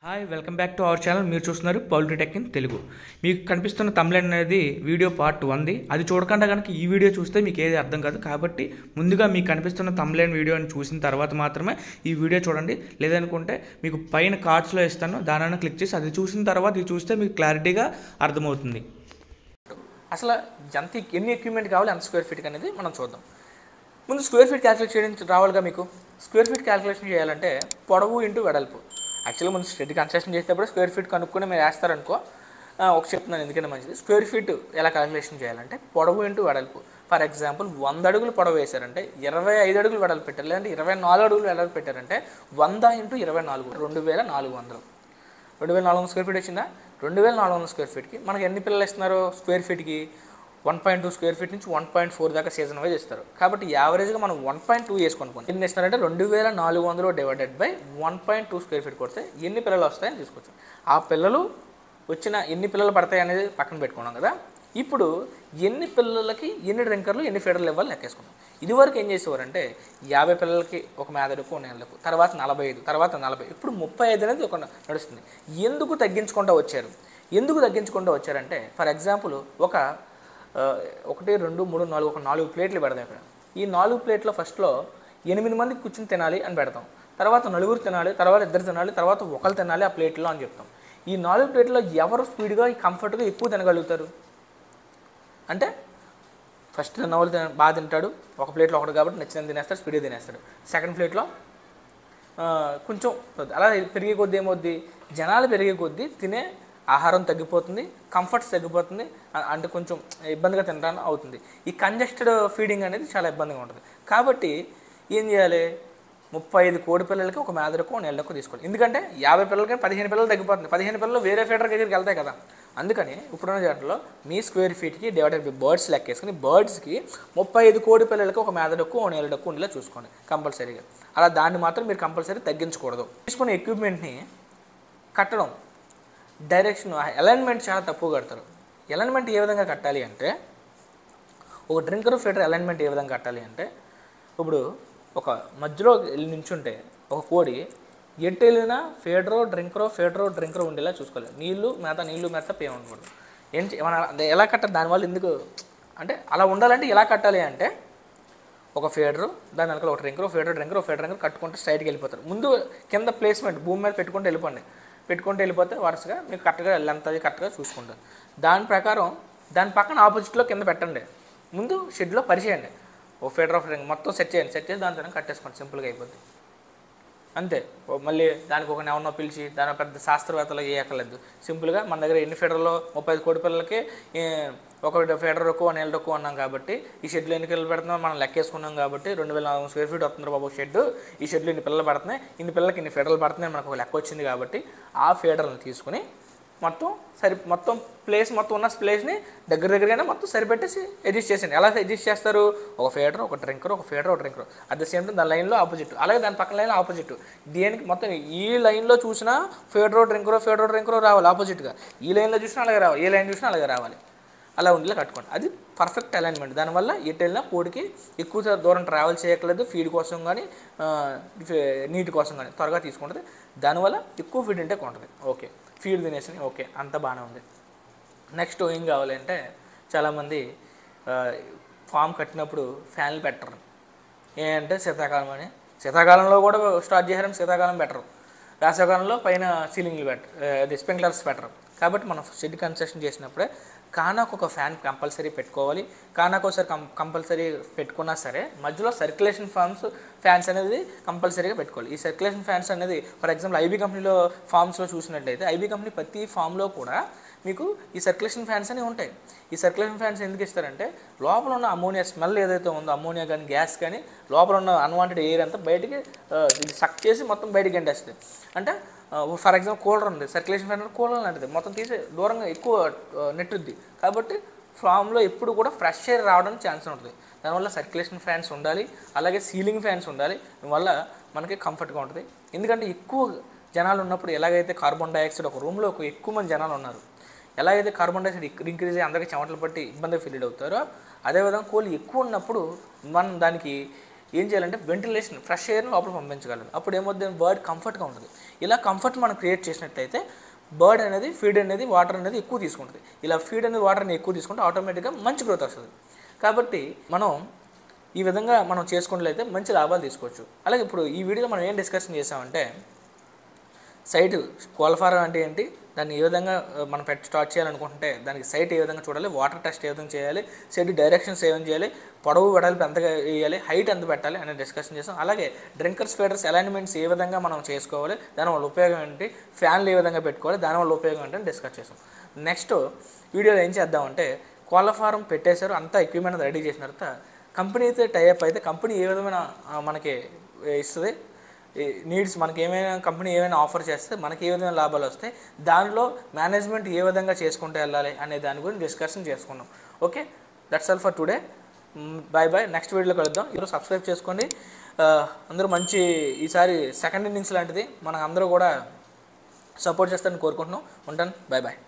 Hi welcome back to our channel. మీరు చూస్తున్నారు polytech in Telugu. మీకు కనిపిస్తున్న తమ్లైన్ అనేది వీడియో పార్ట్ 1ది. అది చూడకుండా కనుక ఈ వీడియో చూస్తే మీకు ఏది అర్థం కాదు. కాబట్టి ముందుగా మీకు కనిపిస్తున్న తమ్లైన్ వీడియోని చూసిన తర్వాత మాత్రమే ఈ వీడియో చూడండి. లేదనుకుంటే మీకు పైన కార్డ్స్లో ఇస్తాను, దానిని క్లిక్ చేసి అది చూసిన తర్వాత ఇది చూస్తే మీకు క్లారిటీగా అర్థమవుతుంది. అసలు ఎన్ని ఎక్విప్మెంట్ కావాలి, ఎంత స్క్వేర్ ఫీట్ అనేది మనం చూద్దాం. ముందు స్క్వేర్ ఫీట్ క్యాలిక్యులేట్ చేయడం రావాలిగా మీకు. స్క్వేర్ ఫీట్ క్యాలిక్యులేషన్ చేయాలంటే పొడవు ఇంటూ వెడల్పు. యాక్చువల్గా ముందు స్టెడ్ కన్స్ట్రక్షన్ చేసేటప్పుడు స్క్వేర్ ఫీట్ కనుక్కొని మీరు వేస్తారనుకో, ఒక చెప్తున్నాను ఎందుకంటే మంచిది. స్క్వేర్ ఫీట్ ఎలా క్యాలిక్యులేషన్ చేయాలంటే పొడవు ఇంటూ వెడల్పు. ఫర్ ఎగ్జాంపుల్ 100 అడుగులు పొడవు వేశారంటే 25 అడుగులు వెడల్పు పెట్టారు, లేదంటే 24 అడుగులు వెడల్పు పెట్టారంటే 100 ఇంటూ 24 2400. 2400 స్క్వేర్ ఫీట్ వచ్చిందా? 2400 స్క్వేర్ ఫీట్కి మనకి ఎన్ని పిల్లలు ఇస్తున్నారు? స్క్వేర్ ఫీట్కి 1.2 స్క్వేర్ ఫీట్ నుంచి 1.4 దాకా సీజన్ వైజ్ ఇస్తారు. కాబట్టి యావరేజ్గా మనం 1.2 వేసుకొని ఎన్ని ఇస్తారంటే 2400 డివైడెడ్ బై 1.2 స్క్వేర్ ఫీట్ కొడితే ఎన్ని పిల్లలు వస్తాయని తీసుకోవచ్చు. ఆ పిల్లలు వచ్చిన ఎన్ని పిల్లలు పడతాయి అనేది పక్కన పెట్టుకున్నాం కదా. ఇప్పుడు ఎన్ని పిల్లలకి ఎన్ని డ్రింకర్లు ఎన్ని ఫీడర్లు ఇవ్వాలి లెక్కేసుకున్నాం. ఇదివరకు ఏం చేసేవారంటే 50 పిల్లలకి ఒక మేదడుకు నెలకు, తర్వాత 45, తర్వాత 40, ఇప్పుడు 35 అనేది ఒక నడుస్తుంది. ఎందుకు తగ్గించుకుంటూ వచ్చారంటే ఫర్ ఎగ్జాంపుల్ ఒక 1 2 3 4 ఒక 4 ప్లేట్లు పెడదాం. ఇక్కడ ఈ 4 ప్లేట్లో ఫస్ట్లో 8 మంది కూర్చుని తినాలి అని పెడతాం, తర్వాత 4 తినాలి, తర్వాత 2 తినాలి, తర్వాత 1 తినాలి ఆ ప్లేట్లో అని చెప్తాం. ఈ 4 ప్లేట్లో ఎవరు స్పీడ్గా కంఫర్ట్గా ఎక్కువ తినగలుగుతారు అంటే ఫస్ట్ తిన్నవాళ్ళు బాగా తింటాడు, ఒక ప్లేట్లో ఒకటి కాబట్టి నచ్చిన తినేస్తాడు, స్పీడ్గా తినేస్తాడు. సెకండ్ ప్లేట్లో కొంచెం అలా పెరిగే కొద్దీ ఏమవుద్ది, జనాలు పెరిగే కొద్దీ తినే ఆహారం తగ్గిపోతుంది, కంఫర్ట్స్ తగ్గిపోతుంది, అంటే కొంచెం ఇబ్బందిగా తినడానికి అవుతుంది. ఈ కంజెస్టెడ్ ఫీడింగ్ అనేది చాలా ఇబ్బందిగా ఉంటుంది. కాబట్టి ఏం చేయాలి, 35 కోడి పిల్లలకి ఒక మేదరకు నెలకు తీసుకోవాలి. ఎందుకంటే 50 పిల్లలకి 15 పిల్లలు తగ్గిపోతుంది. 15 పిల్లలు వేరే ఫీడర్ దగ్గరికి వెళ్తాయి కదా. అందుకని ఇప్పుడున్న దాంట్లో మీ స్క్వేర్ ఫీట్కి డివైడెడ్ బై బర్డ్స్ లెక్కేసుకుని బర్డ్స్కి 35 కోడి పిల్లలకి ఒక మేదడక్కు ఒక నెలడక్కు ఉండేలా చూసుకోండి కంపల్సరీగా. అలా దాన్ని మాత్రం మీరు కంపల్సరీ తగ్గించకూడదు. తీసుకున్న ఎక్విప్మెంట్ని కట్టడం డైరెక్షన్ అలైన్మెంట్ చాలా తక్కువ కడతారు. అలైన్మెంట్ ఏ విధంగా కట్టాలి అంటే ఒక డ్రింకర్ ఫీడర్ అలైన్మెంట్ ఏ విధంగా కట్టాలి అంటే ఇప్పుడు ఒక మధ్యలో నించుంటే ఒక కోడి ఎటు వెళ్ళినా ఫీడరో డ్రింకరో ఉండేలా చూసుకోవాలి. నీళ్ళు మేత పే ఉండకూడదు. మన ఎలా కట్టాలి దానివల్ల ఎందుకు అంటే అలా ఉండాలంటే ఎలా కట్టాలి అంటే ఒక ఫీడరు దాని వెనకాల ఒక డ్రింకర్ కట్టుకుంటే స్ట్రైట్కి వెళ్ళిపోతారు. ముందు కింద ప్లేస్మెంట్ భూమి మీద పెట్టుకుంటూ వెళ్ళిపోతే వరుసగా మీకు కరెక్ట్గా లెంత్ అది కరెక్ట్గా చూసుకుంటారు. దాని ప్రకారం దాని పక్కన ఆపోజిట్లో కింద పెట్టండి, ముందు షెడ్లో పరిచేయండి, ఓ ఫీడర్ ఆఫ్ డ్రింక్ మొత్తం సెట్ చేసి దాంతో కట్టేసుకోండి, సింపుల్గా అయిపోద్ది అంతే. మళ్ళీ దానికి ఒక ఎవరినో పిలిచి దాని పెద్ద శాస్త్రవేత్తలు చేయక్కర్లేదు. సింపుల్గా మన దగ్గర ఎన్ని ఫీడర్లో 35 కోడి పిల్లలకి ఒక ఫీడర్ ఎక్కువ నెల ఎక్కువ అన్నాం కాబట్టి ఈ షెడ్లో ఎన్ని పిల్లలు పెడుతున్నాం మనం లెక్కేసుకున్నాం కాబట్టి 2400 స్క్వేర్ ఫీట్ వస్తుంది బాబు షెడ్. ఈ షెడ్లో ఇన్ని పిల్లలు పడుతున్నాయి, ఇన్ని పిల్లలకి ఇన్ని ఫీడర్లు పడుతున్నాయి మనకు ఒక లెక్క వచ్చింది కాబట్టి ఆ ఫీడర్లను తీసుకుని మొత్తం ప్లేస్ మొత్తం ఉన్న ప్లేస్ని దగ్గరగానే మొత్తం సరిపెట్టేసి అడ్జస్ట్ చేసేయండి. ఎలా అడ్జస్ట్ చేస్తారు? ఒక ఫీడర్ ఒక drinker at the same time దాని లైన్లో ఆపోజిట్, అలాగే దాని పక్కన లైన్లో ఆపోజిట్. దేనికి మొత్తం ఈ లైన్లో చూసినా ఫీడర్ డ్రింకరో రావాలి ఆపోజిట్గా, ఈ లైన్లో చూసినా అలాగే రావాలి, ఏ లైన్ చూసినా అలాగే రావాలి. అలా ఉండేలా కట్టుకోండి. అది పర్ఫెక్ట్ అలైన్మెంట్. దానివల్ల ఎటు వెళ్ళినా కోడికి ఎక్కువ దూరం ట్రావెల్ చేయట్లేదు, ఫీడ్ కోసం కానీ నీటి కోసం కానీ త్వరగా తీసుకుంటుంది. దానివల్ల ఎక్కువ ఫీడ్ ఇంటే ఉంటుంది. ఓకే, ఫీడ్ తినేసి ఓకే అంతా బాగానే ఉంది. నెక్స్ట్ ఏం కావాలంటే చాలామంది ఫామ్ కట్టినప్పుడు ఫ్యాన్లు పెట్టరు. ఏంటంటే శీతాకాలంలో కూడా స్టార్ట్ చేశారని శీతాకాలం పెట్టరు, వేసవికాలంలో పైన సీలింగ్లు అది స్ప్రింక్లర్స్ పెట్టరు. కాబట్టి మనం షెడ్ కన్స్ట్రక్షన్ చేసినప్పుడే కానాకు ఒక ఫ్యాన్ కంపల్సరీ పెట్టుకోవాలి. కానాకు ఒకసారి కంపల్సరీ పెట్టుకున్నా సరే మధ్యలో సర్క్యులేషన్ ఫ్యాన్స్ అనేది కంపల్సరీగా పెట్టుకోవాలి. ఈ సర్క్యులేషన్ ఫ్యాన్స్ అనేది ఫర్ ఎగ్జాంపుల్ ఐబీ కంపెనీలో ఫామ్స్లో చూసినట్లయితే ఐబీ కంపెనీ ప్రతి ఫామ్లో కూడా మీకు ఈ సర్క్యులేషన్ ఫ్యాన్స్ అనేవి ఉంటాయి. ఈ సర్క్యులేషన్ ఫ్యాన్స్ ఎందుకు ఇస్తారంటే లోపల ఉన్న అమోనియా స్మెల్ ఏదైతే ఉందో, అమోనియా కానీ గ్యాస్ కానీ లోపల ఉన్న అన్వాంటెడ్ ఎయిర్ అంతా బయటికి ఇది సక్ చేసి మొత్తం బయటికి గంటేస్తుంది. అంటే ఫర్ ఎగ్జాంపుల్ కూలర్ ఉంది, సర్క్యులేషన్ ఫ్యాన్ కూలర్ లాంటిది, మొత్తం తీసి దూరంగా ఎక్కువ నెట్టుద్ది. కాబట్టి ఫామ్లో ఎప్పుడు కూడా ఫ్రెష్ ఎయిర్ రావడానికి ఛాన్స్ ఉంటుంది. దానివల్ల సర్క్యులేషన్ ఫ్యాన్స్ ఉండాలి, అలాగే సీలింగ్ ఫ్యాన్స్ ఉండాలి. దీనివల్ల మనకి కంఫర్ట్గా ఉంటుంది. ఎందుకంటే ఎక్కువ జనాలు ఉన్నప్పుడు ఎలాగైతే కార్బన్ డైఆక్సైడ్ ఒక రూమ్లో ఎక్కువ మంది జనాలు ఉన్నారు, ఎలాగైతే కార్బన్ డైఆక్సైడ్ ఇంక్రీజ్ అయ్యి అందరికీ చెమటలు పట్టి ఇబ్బందిగా ఫీల్ అవుతారో అదేవిధంగా కోళ్ళు ఎక్కువ ఉన్నప్పుడు మనం దానికి ఏం చేయాలంటే వెంటిలేషన్ ఫ్రెష్ ఎయిర్ని లోపల పంపించగలరు. అప్పుడు ఏమవుతుంది, బర్డ్ కంఫర్ట్గా ఉంటుంది. ఇలా కంఫర్ట్ మనం క్రియేట్ చేసినట్లయితే బర్డ్ అనేది ఫీడ్ అనేది వాటర్ అనేది ఎక్కువ తీసుకుంటుంది. ఇలా ఫీడ్ అనేది వాటర్ని ఎక్కువ తీసుకుంటే ఆటోమేటిక్గా మంచి గ్రోత్ వస్తుంది. కాబట్టి మనం ఈ విధంగా మనం చేసుకున్నట్లయితే మంచి లాభాలు తీసుకోవచ్చు. అలాగే ఇప్పుడు ఈ వీడియోలో మనం ఏం డిస్కషన్ చేసామంటే సైట్ కోళ్ళ ఫారం అంటే ఏంటి, దాన్ని ఏ విధంగా మనం స్టార్ట్ చేయాలనుకుంటే దానికి సైట్ ఏ విధంగా చూడాలి, వాటర్ టెస్ట్ ఏ విధంగా చేయాలి, సైట్ డైరెక్షన్స్ ఏమైనా చేయాలి, పొడవు వెడల్పు ఎంతగా వేయాలి, హైట్ ఎంత పెట్టాలి అనే డిస్కషన్ చేసాం. అలాగే డ్రింకర్స్ ఫీడర్స్ అలైన్మెంట్స్ ఏ విధంగా మనం చేసుకోవాలి, దానివల్ల ఉపయోగం ఏంటి, ఫ్యాన్లు ఏ విధంగా పెట్టుకోవాలి, దానివల్ల ఉపయోగం ఏంటని డిస్కస్ చేసాం. నెక్స్ట్ వీడియోలో ఏం చేద్దామంటే కోళ్ళ ఫారం పెట్టేశారు, అంతా ఎక్విప్మెంట్ రెడీ చేసిన తర్వాత కంపెనీతో టైఅప్ అయితే కంపెనీ ఏ విధమైన మనకి ఇస్తుంది, నీడ్స్ మనకి ఏమైనా కంపెనీ ఏమైనా ఆఫర్ చేస్తే మనకి ఏ విధమైన లాభాలు వస్తాయి, దానిలో మేనేజ్మెంట్ ఏ విధంగా చేసుకుంటూ వెళ్ళాలి అనే దాని గురించి డిస్కషన్ చేసుకున్నాం. Okay, that's all for today. Bye bye, next వీడియోలో కలుద్దాం. ఈరోజు సబ్స్క్రైబ్ చేసుకోండి. అందరూ మంచి ఈసారి సెకండ్ ఇన్నింగ్స్ లాంటిది మనకు అందరూ కూడా సపోర్ట్ చేస్తారని కోరుకుంటున్నాం. ఉంటాను, బాయ్ బాయ్.